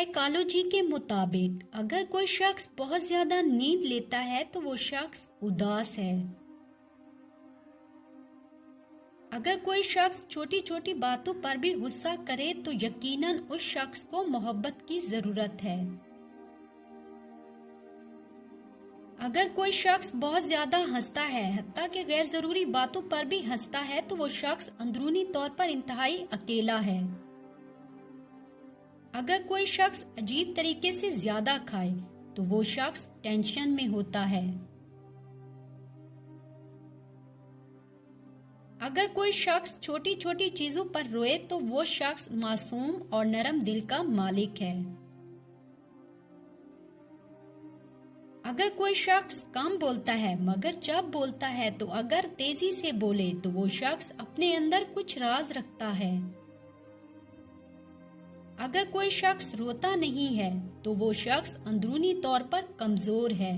Psychology के मुताबिक अगर कोई शख्स बहुत ज्यादा नींद लेता है तो वो शख्स उदास है। अगर कोई शख्स छोटी छोटी बातों पर भी गुस्सा करे तो यकीनन उस शख्स को मोहब्बत की जरूरत है। अगर कोई शख्स बहुत ज्यादा हंसता है, हत्ता कि गैर जरूरी बातों पर भी हंसता है, तो वो शख्स अंदरूनी तौर पर इंतहाई अकेला है। अगर कोई शख्स अजीब तरीके से ज्यादा खाए तो वो शख्स टेंशन में होता है। अगर कोई शख्स छोटी छोटी चीजों पर रोए तो वो शख्स मासूम और नरम दिल का मालिक है। अगर कोई शख्स कम बोलता है मगर जब बोलता है तो अगर तेजी से बोले तो वो शख्स अपने अंदर कुछ राज रखता है। अगर कोई शख्स रोता नहीं है तो वो शख्स अंदरूनी तौर पर कमजोर है।